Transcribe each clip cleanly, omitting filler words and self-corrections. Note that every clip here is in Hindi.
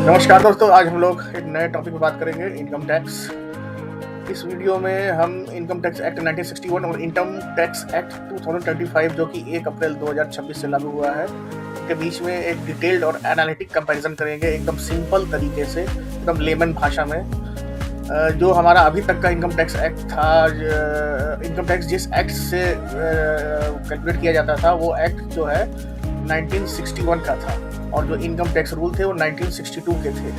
नमस्कार दोस्तों, आज हम लोग एक नए टॉपिक पे बात करेंगे, इनकम टैक्स। इस वीडियो में हम इनकम टैक्स एक्ट 1961 और इनकम टैक्स एक्ट 2025 जो कि 1 अप्रैल 2026 से लागू हुआ है, के बीच में एक डिटेल्ड और एनालिटिक कंपैरिजन करेंगे, एकदम सिंपल तरीके से, एकदम लेमन भाषा में। जो हमारा अभी तक का इनकम टैक्स एक्ट था, इनकम टैक्स जिस एक्ट से कैलकुलेट किया जाता था, वो एक्ट जो है 1961 का था, और जो इनकम टैक्स रूल थे वो 1962 के थे।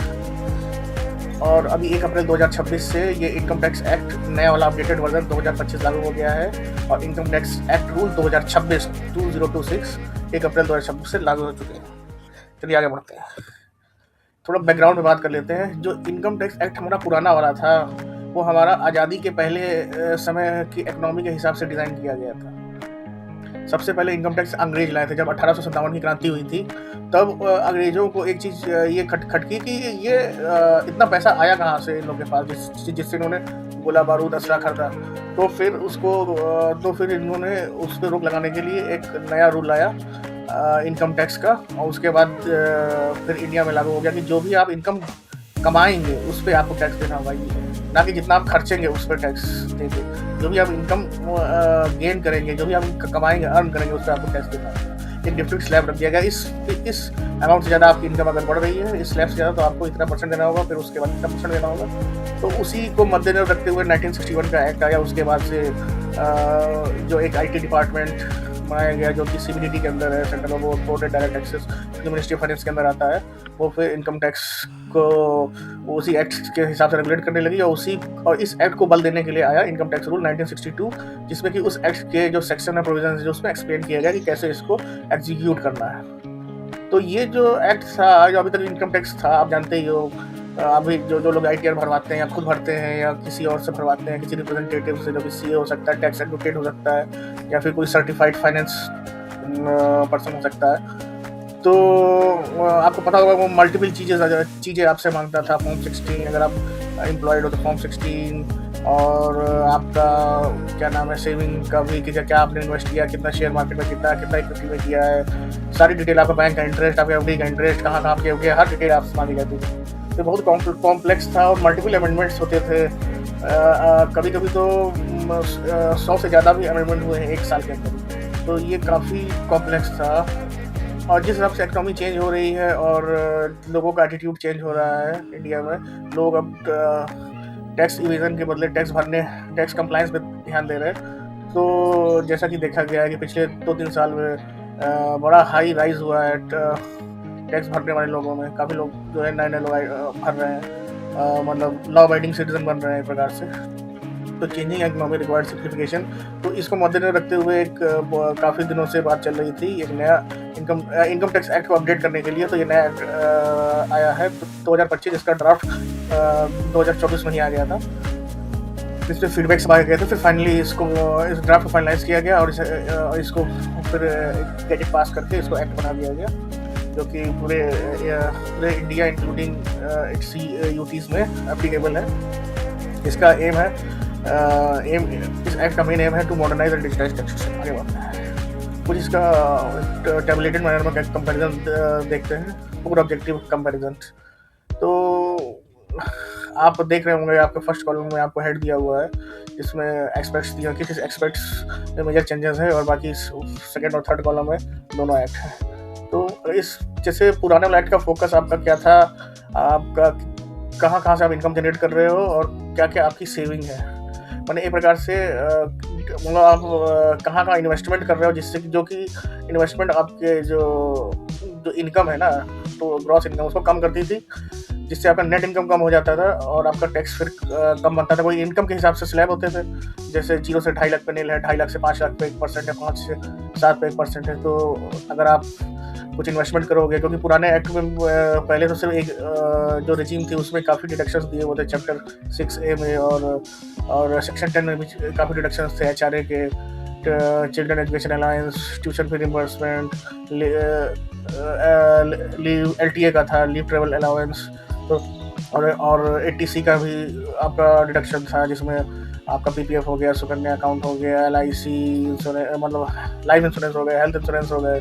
और अभी 1 अप्रैल 2026 से ये इनकम टैक्स एक्ट नया वाला अपडेटेड वर्जन 2025 लागू हो गया है, और इनकम टैक्स एक्ट रूल 2026 2026 1 अप्रैल 2026 से लागू हो चुके हैं। चलिए आगे बढ़ते हैं, थोड़ा बैकग्राउंड में बात कर लेते हैं। जो इनकम टैक्स एक्ट हमारा पुराना वाला था, वो हमारा आज़ादी के पहले समय की इकोनॉमी के हिसाब से डिज़ाइन किया गया था। सबसे पहले इनकम टैक्स अंग्रेज लाए थे। जब 1857 की क्रांति हुई थी, तब अंग्रेजों को एक चीज़ ये खटकी कि ये इतना पैसा आया कहाँ से इन लोगों के पास, जिससे इन्होंने गोला बारूद असला खरीदा। तो फिर इन्होंने उस पर रोक लगाने के लिए एक नया रूल लाया इनकम टैक्स का, और उसके बाद फिर इंडिया में लागू हो गया कि जो भी आप इनकम कमाएंगे उस पर आपको टैक्स देना होगा, ना कि जितना आप खर्चेंगे उस पर टैक्स देंगे। जो भी आप इनकम गेन करेंगे, जो भी आप कमाएंगे, अर्न करेंगे, उस पर आपको टैक्स देना होगा। एक डिफरेंट स्लैब रख दिया गया। इस अमाउंट से ज़्यादा आपकी इनकम अगर बढ़ रही है, इस स्लैब से ज़्यादा, तो आपको इतना परसेंट देना होगा, फिर उसके बाद इतना परसेंट देना होगा। तो उसी को मद्देनजर रखते हुए 1961 का एक्ट आया। उसके बाद से जो एक IT डिपार्टमेंट बनाया गया, जो कि CBDT के अंदर है, central board of direct taxes, जो मिनिस्ट्री ऑफ फाइनेंस के अंदर आता है, वो फिर इनकम टैक्स को उसी एक्ट के हिसाब से रेगुलेट करने लगी। और इस एक्ट को बल देने के लिए आया इनकम टैक्स रूल 1962, जिसमें कि उस एक्ट के जो सेक्शन है, प्रोविजन जो उसमें एक्सप्लेन किया गया कि कैसे इसको एग्जीक्यूट करना है। तो ये जो एक्ट था, जो अभी तक इनकम टैक्स था, आप जानते ही हो। अभी जो लोग ITR भरवाते हैं, या खुद भरते हैं, या किसी और से भरवाते हैं, किसी रिप्रेजेंटेटिव से, जो कि CA हो सकता है, टैक्स एडवोकेट हो सकता है, या फिर कोई सर्टिफाइड फाइनेंस पर्सन हो सकता है। तो आपको पता होगा वो मल्टीपल चीज़ें आपसे मांगता था। फॉर्म 16, अगर आप एम्प्लॉयड हो तो फॉर्म 16, और आपका क्या नाम है, सेविंग का भी, कि क्या आपने इन्वेस्ट किया, कितना शेयर मार्केट में, कितना इक्विटी में किया है, सारी डिटेल, आपका बैंक का इंटरेस्ट, आपके FD का इंटरेस्ट, कहाँ किया गया, हर डिटेल आपसे मांगी जाती थी। तो बहुत कॉम्प्लेक्स था, और मल्टीपल अमेंडमेंट्स होते थे। कभी कभी तो 100 से ज़्यादा भी अमेंडमेंट हुए हैं 1 साल के अंदर। तो ये काफ़ी कॉम्प्लेक्स था। और जिस हिसाब से इकोनॉमी चेंज हो रही है, और लोगों का एटीट्यूड चेंज हो रहा है इंडिया में, लोग अब टैक्स इवेजन के बदले टैक्स कंप्लायंस पे ध्यान दे रहे हैं। तो जैसा कि देखा गया है कि पिछले 2-3 साल में बड़ा हाई राइज हुआ है टैक्स भरने वाले लोगों में। काफ़ी लोग जो है नए लोग भर रहे हैं, मतलब लॉ अबाइडिंग सिटीजन बन रहे हैं एक प्रकार से। तो चेंजिंग इकोनॉमी रिक्वायर्ड सिम्प्लिफिकेशन, तो इसको मद्देनजर रखते हुए एक काफ़ी दिनों से बात चल रही थी एक नया इनकम टैक्स एक्ट को अपडेट करने के लिए। तो ये नया एक्ट आया है 2025, जिसका ड्राफ्ट 2024 में ही आ गया था, जिस पर फीडबैक सब आ गए थे। फिर फाइनली इस ड्राफ्ट को फाइनलाइज किया गया, और इसको फिर गैजेट पास करके इसको एक्ट बना दिया गया, जो कि पूरे इंडिया इंक्लूडिंग इट्स यूटीज़ में एप्लीकेबल है। इसका एम है इस एक्ट का मेन एम है to modernise and digitise taxation. आगे बढ़ते हैं, कुछ इसका टैबुलेटेड मैनर में कंपैरिजन देखते हैं, पूरा ऑब्जेक्टिव कंपैरिजन। तो आप देख रहे होंगे, आपके फर्स्ट कॉलम में आपको हेड दिया हुआ है, जिसमें एक्सपेक्ट्स दिया कि किस एक्सपेक्ट्स में मेजर चेंजेस है, और बाकी सेकंड और थर्ड कॉलम में दोनों एक्ट हैं। तो इस जैसे पुराने वाले एक्ट का फोकस आपका क्या था, आपका कहाँ से आप इनकम जनरेट कर रहे हो, और क्या क्या आपकी सेविंग है, मैंने एक प्रकार से मतलब आप कहाँ इन्वेस्टमेंट कर रहे हो, जिससे जो कि इन्वेस्टमेंट आपके जो इनकम है ना, तो ग्रॉस इनकम उसको कम करती थी, जिससे आपका नेट इनकम कम हो जाता था, और आपका टैक्स फिर कम बनता था। कोई इनकम के हिसाब से स्लैब होते थे, जैसे 0 से 2.5 लाख पे नील है, 2.5 लाख से 5 लाख पे 1% है, 5 से 7 पे 1% है। तो अगर आप कुछ इन्वेस्टमेंट करोगे, क्योंकि पुराने एक्ट में पहले तो सिर्फ एक जो रेजिम थी उसमें काफ़ी डिडक्शंस दिए हुए थे, चैप्टर 6A में, और सेक्शन 10 में भी काफ़ी डिडक्शंस थे, HRA के, children education alliance, tuition fee reimbursement, leave LTA का था, लीव ट्रेवल अलाउंस, तो और 80C का भी आपका डिडक्शन था, जिसमें आपका PPF हो गया, सुकन्या अकाउंट हो गया, LIC मतलब लाइफ इंश्योरेंस हो गया, हेल्थ इंश्योरेंस हो गए,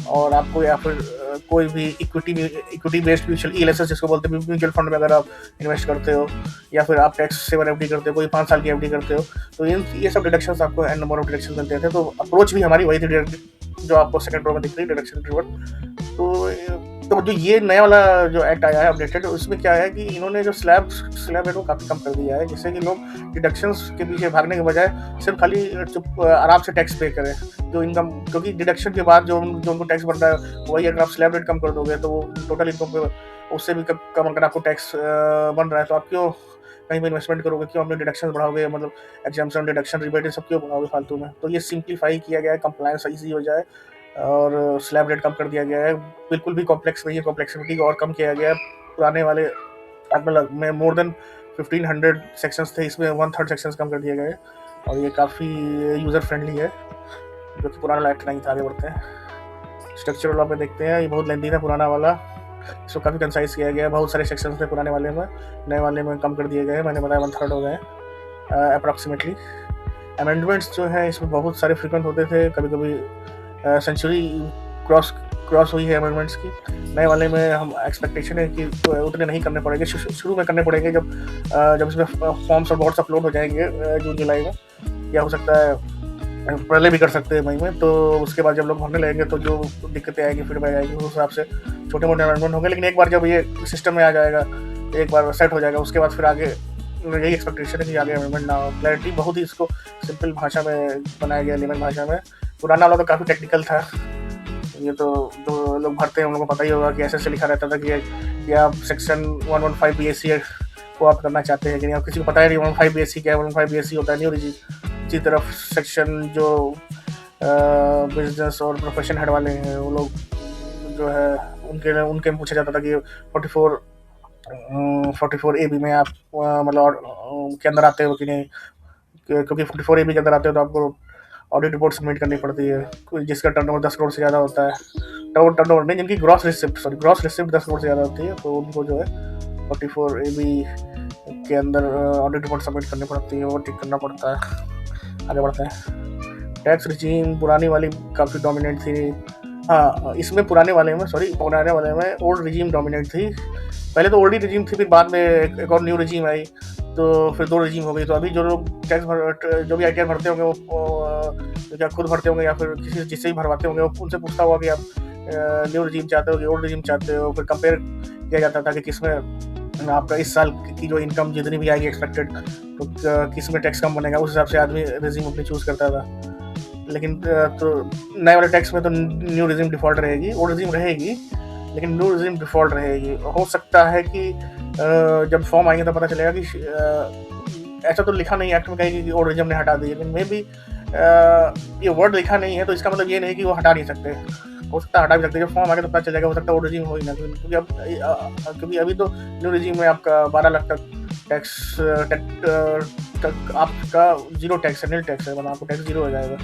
और आपको या फिर कोई भी इक्विटी बेस्ड म्यूचुअल ईएलएसएस जिसको बोलते हैं म्यूचुअल फंड में अगर आप इन्वेस्ट करते हो, या फिर आप टैक्स सेवर एफडी करते हो, कोई 5 साल की एफडी करते हो, तो ये सब डिडक्शंस आपको एन नंबर ऑफ डिडक्शन मिलते थे। तो अप्रोच भी हमारी वही थी जो आपको सेकंड रो में दिख रही है, डिडक्शन रिवर्ट। तो जो ये नया वाला जो एक्ट आया है अपडेटेड, उसमें क्या है कि इन्होंने जो स्लैब है वो काफ़ी कम कर दिया है, जिससे कि लोग डिडक्शंस के पीछे भागने के बजाय सिर्फ खाली चुप आराम से टैक्स पे करें जो इनकम, क्योंकि डिडक्शन के बाद जो उनको टैक्स बन रहा है वही अगर आप स्लैब रेट कम कर दोगे तो वो टोटल इनकम पे उससे भी कम अगर आपको टैक्स बन रहा है, तो आप क्यों कहीं पे इन्वेस्टमेंट करोगे, क्यों अपने डिडक्शन बढ़ाओगे, मतलब एग्जाम्पशन डिडक्शन रिबेट सब क्यों बढ़ाओगे फालतू में। तो ये सिंप्लीफाई किया गया है, कंप्लायंस ईजी हो जाए, और स्लैब रेट कम कर दिया गया है, बिल्कुल भी कॉम्प्लेक्स नहीं है, कॉम्प्लेक्सिटी को और कम किया गया है। पुराने वाले में मोर देन 1500 सेक्शंस थे, इसमें 1/3 सेक्शंस कम कर दिए गए, और ये काफ़ी यूज़र फ्रेंडली है, जो कि पुराना एक्ट नहीं था। आगे बढ़ते हैं, स्ट्रक्चरल लॉ पे देखते हैं। ये बहुत लेंथी था पुराना वाला, इसको काफ़ी कंसाइज किया गया है, बहुत सारे सेक्शंस थे पुराने वाले में, नए वाले में कम कर दिए गए, मैंने बताया 1/3 हो गए अप्रॉक्सीमेटली। अमेंडमेंट्स जो है इसमें बहुत सारे फ्रिक्वेंट होते थे, कभी कभी सेंचुरी क्रॉस हुई है अमेंडमेंट्स की। नए वाले में हम एक्सपेक्टेशन है कि उतने नहीं करने पड़ेंगे, शुरू में करने पड़ेंगे जब इसमें फॉर्म्स और बोर्ड्स अपलोड हो जाएंगे जून जुलाई में, या हो सकता है पहले भी कर सकते हैं मई में। तो उसके बाद जब लोग भरने लगेंगे तो जो दिक्कतें आएंगी, फीडबैक आएगी, उस हिसाब से छोटे मोटे अमेंडमेंट होंगे। लेकिन एक बार जब ये सिस्टम में आ जाएगा, एक बार सेट हो जाएगा, उसके बाद फिर आगे यही एक्सपेक्टेशन है कि आगे अमेंडमेंट ना हो। क्लैरिटी बहुत ही इसको सिंपल भाषा में बनाया गया, लेमन भाषा में। पुराना वाला तो काफ़ी टेक्निकल था, ये तो जो लोग भरते हैं उन लोगों को पता ही होगा कि ऐसे लिखा रहता था कि आप सेक्शन 115 BSc को आप करना चाहते हैं कि नहीं, आप किसी को पता है नहीं 115 BSc क्या है। 115 BSc होता है न्यू रिजीम। इसी तरफ सेक्शन जो बिजनेस और प्रोफेशन हेड वाले हैं वो लोग जो है उनके पूछा जाता था कि 44AB में आप मतलब के अंदर आते हो कि नहीं, क्योंकि 44AB के अंदर आते हो तो आपको ऑडिट रिपोर्ट सबमिट करनी पड़ती है, जिसका टर्नओवर 10 करोड़ से ज़्यादा होता है। टर्नओवर नहीं, जिनकी ग्रॉस रिसिप्ट 10 करोड़ से ज़्यादा होती है, तो उनको जो है 44AB के अंदर ऑडिट रिपोर्ट सबमिट करनी पड़ती है, वो टिक करना पड़ता है। आगे बढ़ते हैं। टैक्स रिजीम पुरानी वाली काफ़ी डोमिनेंट थी। हाँ, इसमें पुराने वाले में ओल्ड रिजीम डोमिनेंट थी। पहले तो ओल्ड ही रिजीम थी, फिर बाद में एक और न्यू रिजीम आई, तो फिर 2 रिजीम हो गई। तो अभी जो लोग जो भी ITR भरते होंगे वो क्या खुद भरते होंगे या फिर किसी जिससे भी भरवाते होंगे, वो उनसे पूछता होगा कि आप न्यू रिजीम चाहते हो कि ओल्ड रिजीम चाहते हो। फिर कंपेयर किया जाता था कि किसमें आपका इस साल की जो इनकम जितनी भी आएगी एक्सपेक्टेड, तो किस में टैक्स कम बनेगा, उस हिसाब से आदमी रिजीम अपनी चूज़ करता था। लेकिन तो नए वाले टैक्स में तो न्यू रिजीम डिफ़ॉल्ट रहेगी, ओल्ड रिजीम रहेगी, लेकिन न्यू रिजीम डिफ़ॉल्ट रहेगी। हो सकता है कि जब फॉर्म आएंगे तो पता चलेगा कि ऐसा तो लिखा नहीं एक्ट में कहीं कि ओल्ड रिजीम ने हटा दी, लेकिन मे बी ये वर्ड लिखा नहीं है, तो इसका मतलब ये नहीं कि वो हटा नहीं सकते। हो सकता है हटा भी सकते हैं, जब फॉर्म आगे तो पता चलेगा, हो सकता है ओल्ड रिजीम हो ही ना, क्योंकि अभी तो न्यू रिजीम में आपका 12 लाख तक टैक्स तक आपका जीरो टैक्स है, नील टैक्स है, मतलब आपको टैक्स जीरो हो जाएगा,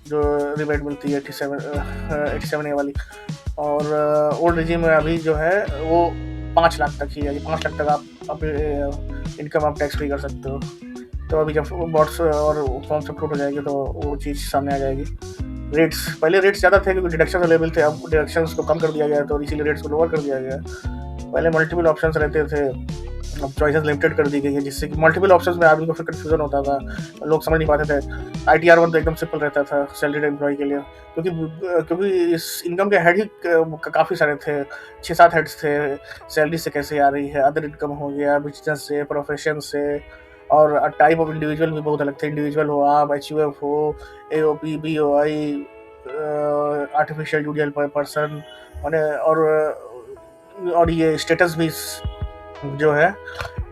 जो रिबेट मिलती है 87A वाली। और ओल्ड रिजीम में अभी जो है वो 5 लाख तक ही है, 5 लाख तक आप इनकम आप टैक्स फ्री कर सकते हो। तो अभी जब बॉट्स और फॉर्म्स अपलोड हो जाएगी तो वो चीज़ सामने आ जाएगी। रेट्स, पहले रेट्स ज़्यादा थे क्योंकि डिडक्शन अवेलेबल थे, अब डिडक्शंस को कम कर दिया गया, तो इसीलिए रेट्स को लोअर कर दिया गया। पहले मल्टीपल ऑप्शंस रहते थे, अब चॉइसेस लिमिटेड कर दी गई है, जिससे कि मल्टीपल ऑप्शंस में आदमी को फिर कन्फ्यूजन होता था, लोग समझ नहीं पाते थे। ITR 1 तो एकदम सिंपल रहता था सैलरीड एम्प्लॉय के लिए, क्योंकि इस इनकम के हेड ही काफ़ी सारे थे, 6-7 हेड्स थे। सैलरी से कैसे आ रही है, अदर इनकम हो गया, बिजनेस से, प्रोफेशन से, और टाइप ऑफ इंडिविजुअल भी बहुत अलग थे। इंडिविजुअल हो आप, HUF हो, AOP, BOI, आर्टिफिशियल ड्यूरियल पर्सन, और ये स्टेटस भी जो है,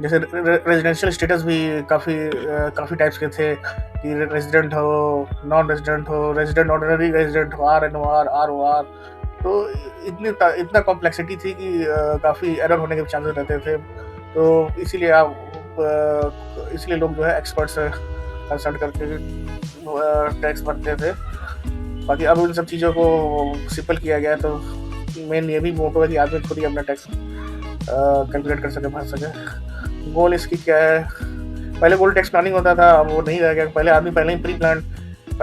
जैसे रेजिडेंशियल स्टेटस भी काफ़ी टाइप्स के थे कि रेजिडेंट हो, नॉन रेजिडेंट हो, रेजिडेंट ऑर्डिनरी रेजिडेंट हो, RNOR, ROR। तो इतना कॉम्प्लेक्सिटी थी कि काफ़ी एरर होने के चांसेस रहते थे। तो इसलिए लोग जो है एक्सपर्ट से कंसल्ट करके टैक्स भरते थे। बाकी अब इन सब चीज़ों को सिंपल किया गया, तो मेन ये भी मोटो है कि आदमी खुद ही अपना टैक्स कैलकुलेट कर सके, भर सके। गोल इसकी क्या है, पहले गोल टैक्स प्लानिंग होता था, अब वो नहीं रह गया। पहले आदमी पहले ही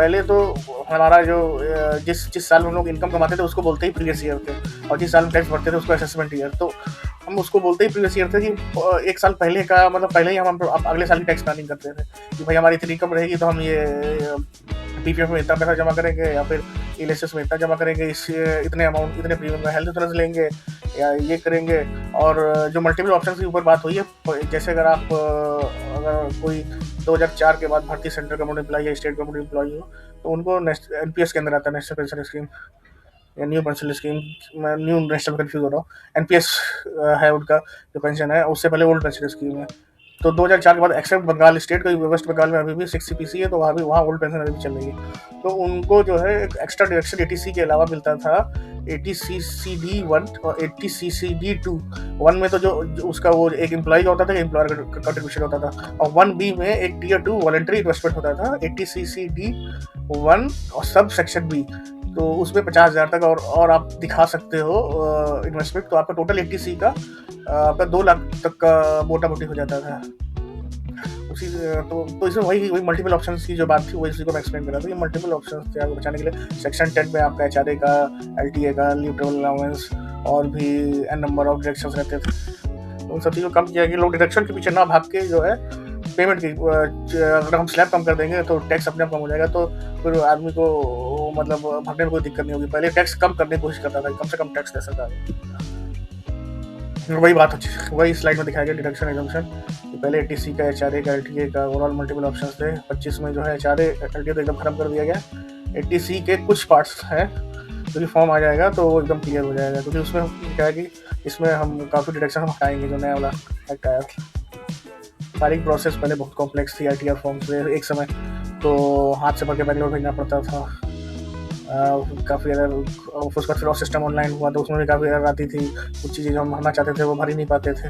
पहले तो हमारा जो जिस जिस साल हम लोग इनकम कमाते थे उसको बोलते ही प्रीवियस ईयर थे, और जिस साल हम टैक्स भरते थे उसको असेसमेंट ईयर। तो हम उसको बोलते ही प्रीवियस ईयर थे कि एक साल पहले का, मतलब पहले ही हम अगले साल की टैक्स प्लानिंग करते थे कि भाई हमारी इतनी इनकम रहेगी तो हम ये पीपीएफ में इतना पैसा जमा करेंगे, या फिर एलएसएस में इतना जमा करेंगे, इस इतने अमाउंट इतने प्रीमियम का हेल्थ इंश्योरेंस लेंगे या ये करेंगे। और जो मल्टीपल ऑप्शन के ऊपर बात हुई है, जैसे अगर कोई 2004 के बाद भारतीय सेंट्रल गवर्नमेंट एम्प्लॉय या स्टेट गवर्नमेंट एम्प्लॉय हो तो उनको एनपीएस के अंदर आता है, नेशनल पेंशन स्कीम या न्यू पेंशन स्कीम, मैं न्यू नेशनल कंफ्यूज हो रहा हूँ। एनपीएस है उनका जो पेंशन है, उससे पहले ओल्ड पेंशन स्कीम है। तो 2004 के बाद एक्सेप्ट बंगाल स्टेट का, वेस्ट बंगाल में अभी भी 6 सीपीसी है, तो वहाँ ओल्ड पेंशन अभी भी चल रही है। तो उनको जो है एक एक्स्ट्रा डिडक्शन एटीसी के अलावा मिलता था 80CCD1 और 80CCD2। 1 में तो जो उसका वो एक एम्प्लॉय का होता था, एम्प्लॉयर का कंट्रीब्यूशन होता था, और 1B में एक टियर 2 वॉलंटरी इन्वेस्टमेंट होता था 80CCD1 और सब सेक्शन बी। तो उसमें 50,000 तक और आप दिखा सकते हो इन्वेस्टमेंट, तो आपका टोटल 80C का आपका 2 लाख तक का मोटा मोटी हो जाता था उसी। तो इसमें वही मल्टीपल ऑप्शंस की जो बात थी वही को मैं एक्सप्लेन कर रहा था। ये मल्टीपल ऑप्शंस थे आपको बचाने के लिए। सेक्शन 10 में आपका एचआरए का, एलटीए का, लीव ट्रेवल अलाउंस और भी एन नंबर ऑफ डिडक्शंस रहते थे। उन सब चीज़ों को कम किया गया। लोग डिडक्शन के पीछे ना भाग के जो है पेमेंट की, अगर हम स्लैब कम कर देंगे तो टैक्स अपने आप कम हो जाएगा, तो फिर आदमी को मतलब भागने में कोई दिक्कत नहीं होगी। पहले टैक्स कम करने की कोशिश करता था, कम से कम टैक्स दे सकता है। वही बात वही स्लाइड में दिखाया गया डिडक्शन एग्जम्पशन। पहले एटीसी का, एचआरए का, एलटीए का ओवरऑल मल्टीपल ऑप्शंस थे। 25 में जो है एचआरए एलटीए तो एकदम खत्म कर दिया गया। एटीसी के कुछ पार्ट्स हैं जो कि फॉर्म आ जाएगा तो वो एकदम क्लियर हो जाएगा, क्योंकि उसमें क्या है कि इसमें हम काफ़ी डिडक्शन हम हटाएंगे जो नया वाला एक्ट आया। सारी प्रोसेस पहले बहुत कॉम्प्लेक्स थी आईटीआर फॉर्म से, एक समय तो हाथ से भर के बैंगलोर भेजना पड़ता था। काफ़ी एरर, उसका फिर सिस्टम ऑनलाइन हुआ तो उसमें भी काफ़ी एरर आती थी। कुछ चीज़ें जो हम भरना चाहते थे वो भर ही नहीं पाते थे।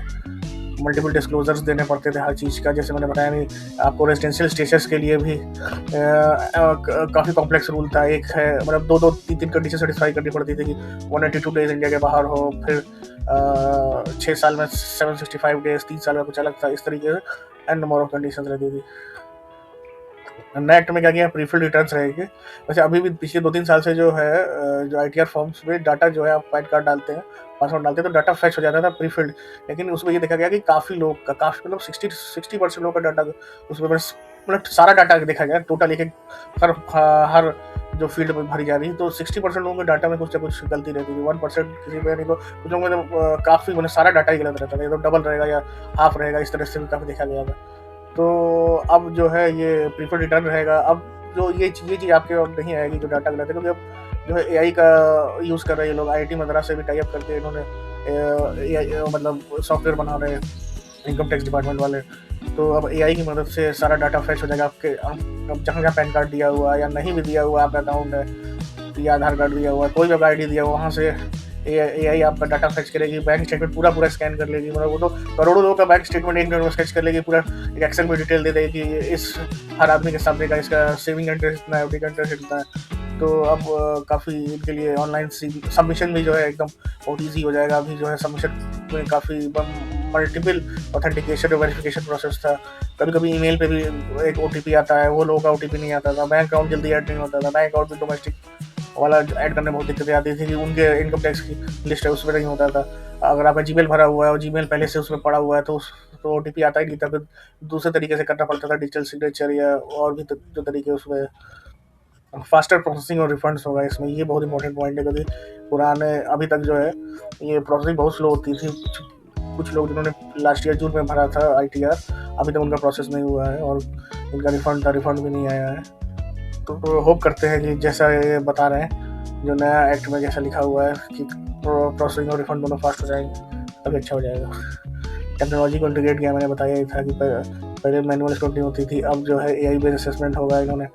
मल्टीपल डिस्क्लोजर्स देने पड़ते थे हर चीज़ का, जैसे मैंने बताया नहीं आपको। रेजिडेंशियल स्टेटस के लिए भी काफ़ी कॉम्प्लेक्स रूल था। एक है मतलब 2-3 कंडीशन सेटिस्फाई करनी पड़ती थी कि 182 डेज इंडिया के बाहर हो, फिर 6 साल में 765 डेज, 3 साल में कुछ अलग था। इस तरीके से एन नंबर ऑफ कंडीशन रहती थी। नए एक्ट में क्या किया, प्रीफिल्ड रिटर्न्स रहेंगे। वैसे अभी भी पिछले 2-3 साल से जो है जो आईटीआर फॉर्म्स में डाटा जो है आप पैन कार्ड डालते हैं, पासवर्ड डालते हैं तो डाटा फैच हो जाता था प्रीफिल्ड। लेकिन उसमें ये देखा गया कि काफ़ी लोग का, काफ़ी मतलब 60% लोगों का डाटा उसमें मतलब सारा डाटा देखा गया टोटल, एक हर जो फील्ड में भरी जा रही है, तो 60% लोगों के डाटा में कुछ ना कुछ गलती रहती थी। 1% किसी में नहीं, तो कुछ लोगों में तो काफ़ी मतलब सारा डाटा ही गलत रहता था, ये तो डबल रहेगा या हाफ रहेगा, इस तरह से भी काफ़ी देखा गया था। तो अब जो है ये प्रीफर्ड रिटर्न रहेगा। अब जो ये चीज़ आपके और नहीं आएगी जो डाटा गलत है, क्योंकि अब जो है एआई का यूज़ कर रहे हैं लोग। आईआईटी मद्रास से भी टाई अप करके इन्होंने मतलब सॉफ्टवेयर बना रहे हैं इनकम टैक्स डिपार्टमेंट वाले। तो अब एआई की मदद से सारा डाटा फ्रेश हो जाएगा आपके। अब जहाँ जहाँ पैन कार्ड दिया हुआ या नहीं भी दिया हुआ आपका अकाउंट है या आधार कार्ड दिया हुआ है, कोई भी आईडी दिया हुआ, वहाँ से एआई आपका डाटा फैच करेगी। बैंक स्टेटमेंट पूरा स्कैन कर लेगी। मतलब वो तो करोड़ों लोगों का बैंक स्टेटमेंट एक मिनट में स्केच कर लेगी, पूरा एक एक्सेल में डिटेल दे देगी कि इस हर आदमी के सामने का इसका सेविंग इंटरेस्ट इतना है, एफडी का इंटरेस्ट इतना है। तो अब काफ़ी इनके लिए ऑनलाइन सबमिशन भी जो है एकदम बहुत ईजी हो जाएगा। अभी जो है सबमिशन में काफ़ी मल्टीपल ऑथेंटिकेशन और वेरिफिकेशन प्रोसेस था। कभी कभी ईमेल पे भी एक ओटीपी आता है, वो लोगों का ओटीपी नहीं आता था। बैंक अकाउंट जल्दी ऐड नहीं होता था। बैंक अकाउंट भी डोमेस्टिक वाला ऐड करने में बहुत दिक्कतें आती थी कि उनके इनकम टैक्स की लिस्ट है उसमें नहीं होता था। अगर आपका जीमेल भरा हुआ है और जीमेल पहले से उसमें पड़ा हुआ है तो ओटीपी आता ही नहीं था, फिर दूसरे तरीके से करना पड़ता था, डिजिटल सिग्नेचर या और भी जो तरीके उसमें। फास्टर प्रोसेसिंग और रिफंड्स होगा इसमें, ये बहुत इंपॉर्टेंट पॉइंट है, क्योंकि पुराने अभी तक जो है ये प्रोसेसिंग बहुत स्लो होती थी। कुछ लोग जिन्होंने लास्ट ईयर जून में भरा था आईटीआर, अभी तक उनका प्रोसेस नहीं हुआ है और इनका रिफंड भी नहीं आया है। तो होप करते हैं कि जैसा ये बता रहे हैं जो नया एक्ट में जैसा लिखा हुआ है कि प्रोसेसिंग और रिफंड दोनों फास्ट हो जाएंगे, तभी अच्छा हो जाएगा। टेक्नोलॉजी को इंटीग्रेट किया, मैंने बताया ही था कि पहले मैनुअल स्क्रूटनी होती थी, अब जो है एआई बेस्ड असेसमेंट होगा। इन्होंने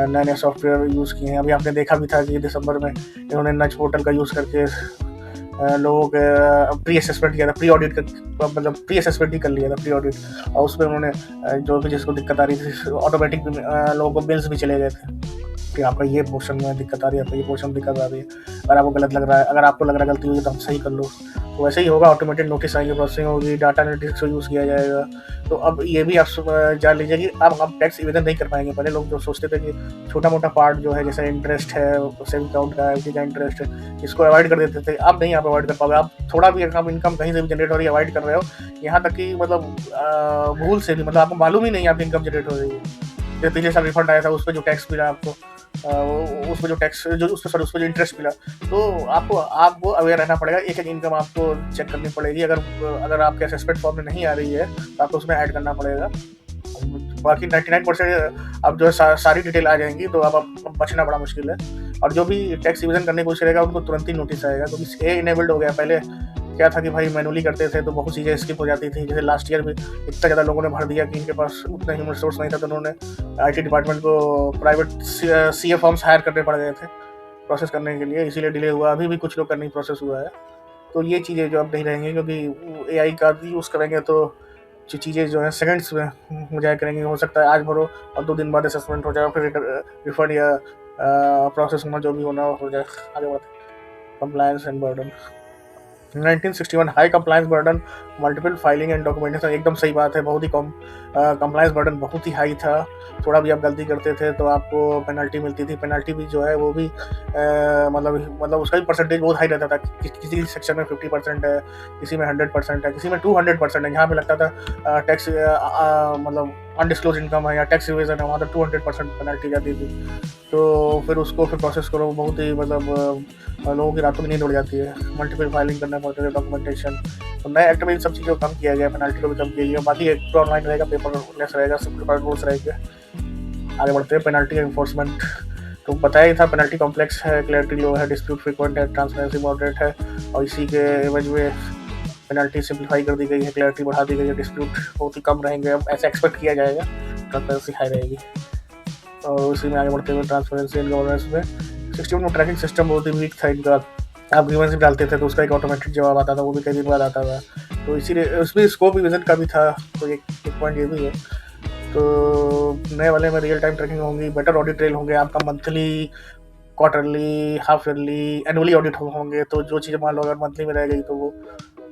नए नए सॉफ्टवेयर यूज़ किए हैं। अभी आपने देखा भी था कि दिसंबर में इन्होंने नच पोर्टल का यूज़ करके लोगों के प्री असेसमेंट किया था, प्री ऑडिट का, मतलब प्री असेसमेंट ही कर लिया था, प्री ऑडिट। और उसमें उन्होंने जो भी जिसको दिक्कत आ रही थी ऑटोमेटिक लोगों को बिल्स भी चले गए थे। कि आपका ये पोर्शन में दिक्कत आ रही है, आपका ये पोर्शन में दिक्कत आ रही है, अगर आपको गलत लग रहा है, अगर आपको लग रहा है गलती हुई तो आप सही कर लो। तो वैसे ही होगा, ऑटोमेटेड नोटिस आएंगे, प्रोसेसिंग होगी, डाटा एनालिटिक्स को यूज़ किया जाएगा। तो अब ये भी आप जान लीजिए कि अब हम टैक्स इवेजन नहीं कर पाएंगे। पहले लोग जो सोचते थे कि छोटा मोटा पार्ट जो है, जैसे इंटरेस्ट है, सेविंग अकाउंट का, एफडी का इंटरेस्ट है, इसको अवॉइड कर देते थे। अब नहीं आप अवॉइड कर पाओगे। आप थोड़ा भी अगर इनकम कहीं से भी जनरेट हो रही है, अवॉइड कर रहे हो, यहाँ तक कि मतलब भूल से भी, मतलब आपको मालूम ही नहीं आपकी इनकम जनरेट हो रही है। जो पिछले साल रिफंड आया था उस पर जो टैक्स मिला आपको, उस पर जो टैक्स जो उस पर जो इंटरेस्ट मिला, तो आपको अवेयर रहना पड़ेगा। एक एक इनकम आपको चेक करनी पड़ेगी। अगर आपके असेसमेंट फॉर्म में नहीं आ रही है तो आपको उसमें ऐड करना पड़ेगा। बाकी 99% अब जो है सारी डिटेल आ जाएंगी, तो अब बचना बड़ा मुश्किल है। और जो भी टैक्स इवेजन करने की कोशिश करेगा उनको तुरंत ही नोटिस आएगा, क्योंकि ए इनेबल्ड हो गया। पहले क्या था कि भाई मैनुअली करते थे तो बहुत चीज़ें स्किप हो जाती थी। जैसे लास्ट ईयर भी इतना ज़्यादा लोगों ने भर दिया कि इनके पास उतना ह्यूमन रिसोर्स नहीं था, तो उन्होंने आईटी डिपार्टमेंट को प्राइवेट सीए फॉर्म्स हायर करने पड़ गए थे प्रोसेस करने के लिए, इसीलिए डिले हुआ। अभी भी कुछ लोग का नहीं प्रोसेस हुआ है। तो ये चीज़ें जो अब नहीं रहेंगी, क्योंकि एआई का यूज़ करेंगे तो जो चीज़ें जो है सेकंड्स में हो जाया करेंगी। हो सकता है आज भरो और 2 दिन बाद असेसमेंट हो जाए, फिर रिफंड या प्रोसेस होना जो भी होना हो जाए। आगे बढ़ते, compliance and burden. 1961 high compliance burden, multiple filing and documentation. एकदम सही बात है, बहुत ही कम कंप्लायंस बर्डन बहुत ही हाई था। थोड़ा भी आप गलती करते थे तो आपको पेनल्टी मिलती थी। पेनल्टी भी जो है वो भी मतलब उसका भी परसेंटेज बहुत हाई रहता था। किसी सेक्शन में 50% है, किसी में 100% है, किसी में 200% है। यहाँ पे लगता था टैक्स मतलब अनडिस्क्लोज इनकम है या टैक्स इवेजन है, वहाँ तो 200% पेनल्टी जाती थी। तो फिर उसको प्रोसेस करो, बहुत ही मतलब लोगों की रातों की नींद उड़ जाती है। मल्टीपल फाइलिंग करना पड़ता है, डॉक्यूमेंटेशन। तो नए एक्ट में इन सब चीज़ों को कम किया गया, पेनल्टी को भी कम किया गया। बाकी एक तो ऑनलाइन रहेगा, पेपरलेस रहेगा, सिंप्लीफाइड रूल्स रहेंगे। आगे बढ़ते हैं, पेनल्टी एनफोर्समेंट। तो बताया ही था, पेनल्टी कॉम्प्लेक्स है, क्लैरिटी लो है, डिस्प्यूट फ्रीक्वेंट है, ट्रांसपेरेंसी मॉडरेट है, और इसी के एवज में पेनल्टी सिंप्लीफाई कर दी गई है, क्लैरिटी बढ़ा दी गई है, डिस्प्यूट बहुत ही कम रहेंगे। अब ऐसा एक्सपेक्ट किया जाएगा, ट्रांसपेरेंसी हाई रहेगी। और उसी में आगे बढ़ते हुए ट्रांसपेरेंसी एंड गवर्नेंस में 61 में ट्रैकिंग सिस्टम बहुत ही वीक था इनका। आप ग्रीवेंस भी डालते थे तो उसका एक ऑटोमेटिक जवाब आता था, वो भी कई दिन बाद आता था। तो इसीलिए उसमें स्कोप रिविजन का भी था, तो एक पॉइंट ये भी है। तो नए वाले में रियल टाइम ट्रैकिंग होंगी, बेटर ऑडिट ट्रेल होंगे, आपका monthly, quarterly, half yearly, annually audit होंगे। तो जो चीज़ें मान लो अगर मंथली में रह गई तो वो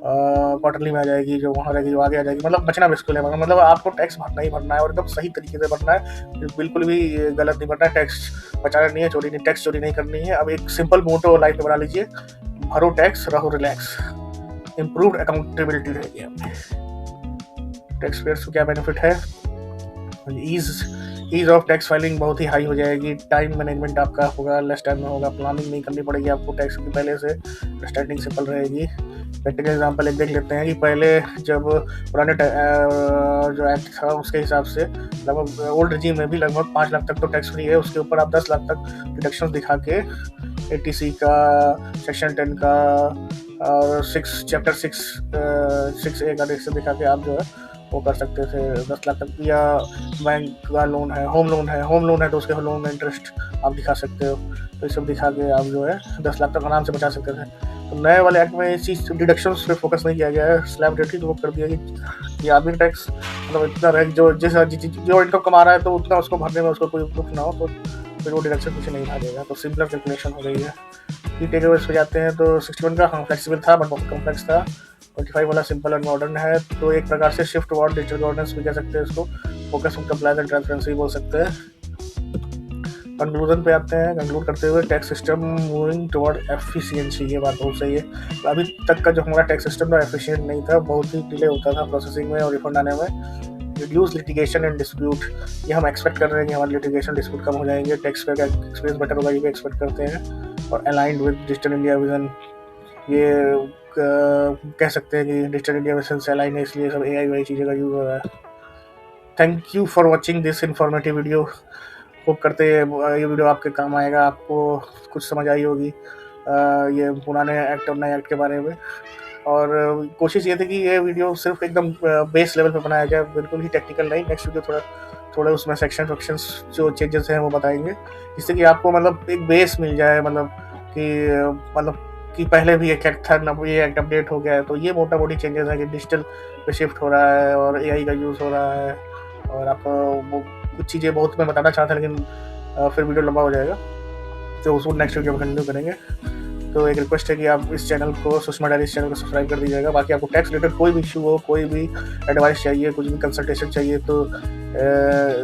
क्वार्टरली में आ जाएगी, जो वहाँ रहेगी वो आगे आ जाएगी। मतलब बचना बिल्कुल है, मतलब आपको टैक्स भरना ही भरना है, और एकदम सही तरीके से भरना है, बिल्कुल भी गलत नहीं भरना है। टैक्स बचाना नहीं है, चोरी नहीं, टैक्स चोरी नहीं करनी है। अब एक सिंपल मोटो लाइफ में बना लीजिए, भरो टैक्स, रहो रिलैक्स, इम्प्रूव्ड अकाउंटेबिलिटी रहेगी। टैक्स पेयर्स को क्या बेनिफिट है? ईज ऑफ टैक्स फाइलिंग बहुत ही हाई हो जाएगी। टाइम मैनेजमेंट आपका होगा, लेस टाइम में होगा, प्लानिंग नहीं करनी पड़ेगी आपको टैक्स की पहले से, अंडरस्टैंडिंग सिंपल रहेगी। प्रैक्टिकल एग्जांपल एक देख लेते हैं कि पहले जब पुराने जो एक्ट था उसके हिसाब से लगभग ओल्ड रजीम में भी लगभग 5 लाख तक तो टैक्स फ्री है। उसके ऊपर आप 10 लाख तक डिडक्शन दिखा के एटीसी का, सेक्शन 10 का और चैप्टर 6A का डिडक्शन दिखा के आप जो है वो कर सकते थे 10 लाख तक। या बैंक का लोन है, होम लोन है तो उसके लोन में इंटरेस्ट आप दिखा सकते हो। तो ये सब दिखा के आप जो है 10 लाख तक आराम से बचा सकते थे। तो नए वाले एक्ट में इस चीज़ डिडक्शंस पे फोकस नहीं किया गया है। स्लैब रेट ही कर दिया कि आदमी टैक्स मतलब इतना रहे, जो इनकम कमा रहा है तो उतना उसको भरने में उसको कोई दुख ना हो, तो फिर वो डिडक्शन पीछे नहीं भागेगा। तो सिंपलर कैलकुलेशन हो गई है। की टेक अवेज पे जाते हैं तो 61 का फ्लेक्सिबल था बट बहुत कॉम्प्लेक्स था। 25 वाला सिंपल एंड मॉडर्न है, तो एक प्रकार से शिफ्ट टुवर्ड डिजिटल गवर्नेंस भी कह सकते हैं इसको, focus on compliance and transparency बोल सकते हैं। कंक्लूजन पे आते हैं, कंक्लूड करते हुए tax system moving toward efficiency, ये बात बहुत सही है। तो अभी तक का जो हमारा टैक्स सिस्टम था एफिशिएंट नहीं था, बहुत ही डिले होता था प्रोसेसिंग में और रिफंड आने में। रिड्यूस लिटिगेशन एंड डिस्प्यूट, ये हम एक्सपेक्ट कर रहे हैं कि हमारे लिटिगेशन डिस्प्यूट कम हो जाएंगे, टैक्स का एक्सपीरियंस बेटर होगा, ये भी एक्सपेक्ट करते हैं। और aligned with digital India vision, ये कह सकते हैं कि डिजिटल इंडिया मिशन से अलाइन है, इसलिए सब एआई वाई चीज़ें का यूज़ हो रहा है। Thank you for watching this informative video. Hope करते हैं ये वीडियो आपके काम आएगा, आपको कुछ समझ आई होगी ये पुराने एक्ट और नए एक्ट के बारे में। और कोशिश ये थी कि ये वीडियो सिर्फ एकदम बेस लेवल पे बनाया जाए, बिल्कुल ही टेक्निकल नहीं। नेक्स्ट वीडियो थोड़ा उसमें सेक्शंस जो चेंजेस हैं वो बताएंगे, जिससे कि आपको मतलब एक बेस मिल जाए, मतलब कि पहले भी एक एक्ट था, ना ये एक्ट अपडेट हो गया है। तो ये मोटा मोटी चेंजेस है कि डिजिटल पे शिफ्ट हो रहा है और एआई का यूज़ हो रहा है। और आपको वो कुछ चीज़ें बहुत मैं बताना चाहता, लेकिन फिर वीडियो लंबा हो जाएगा, तो उसको नेक्स्ट वीडियो में कंटिन्यू करेंगे। तो एक रिक्वेस्ट है कि आप इस चैनल को, सुषमा डायरी चैनल को सब्सक्राइब कर दीजिएगा। बाकी आपको टैक्स रिलेटेड कोई भी इशू हो, कोई भी एडवाइस चाहिए, कुछ भी कंसल्टेशन चाहिए, तो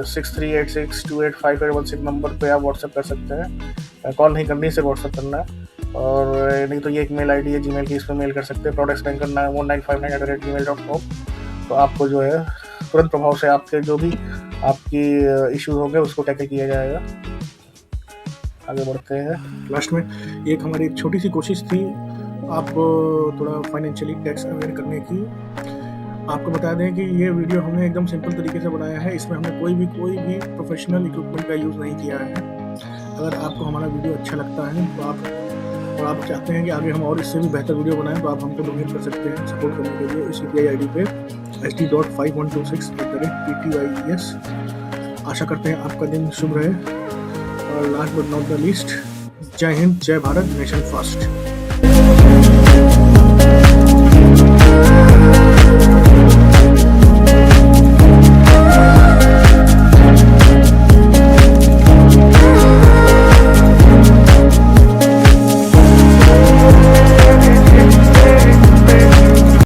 6386285816 नंबर पे आप व्हाट्सएप कर सकते हैं। कॉल नहीं करनी, सिर्फ व्हाट्सएप करना है। और नहीं तो ये एक मेल आईडी है जीमेल की, इस पर मेल कर सकते हैं, productsbanker1959@gmail.com। तो आपको जो है तुरंत प्रभाव से आपके जो भी आपकी इश्यूज होंगे उसको टैकल किया जाएगा। आगे बढ़ते हैं। लास्ट में एक हमारी एक छोटी सी कोशिश थी आपको थोड़ा फाइनेंशियली टैक्स अवेयर करने की। आपको बता दें कि ये वीडियो हमने एकदम सिंपल तरीके से बनाया है, इसमें हमने कोई भी प्रोफेशनल इक्विपमेंट का यूज़ नहीं किया है। अगर आपको हमारा वीडियो अच्छा लगता है तो आप चाहते हैं कि आगे हम और इससे भी बेहतर वीडियो बनाएं, तो आप हमको डोनेट कर सकते हैं सपोर्ट करने के लिए इस UPI ID पे SD.5126@PTYES। आशा करते हैं आपका दिन शुभ रहे। और last but not the least, जय हिंद, जय भारत, नेशन फर्स्ट।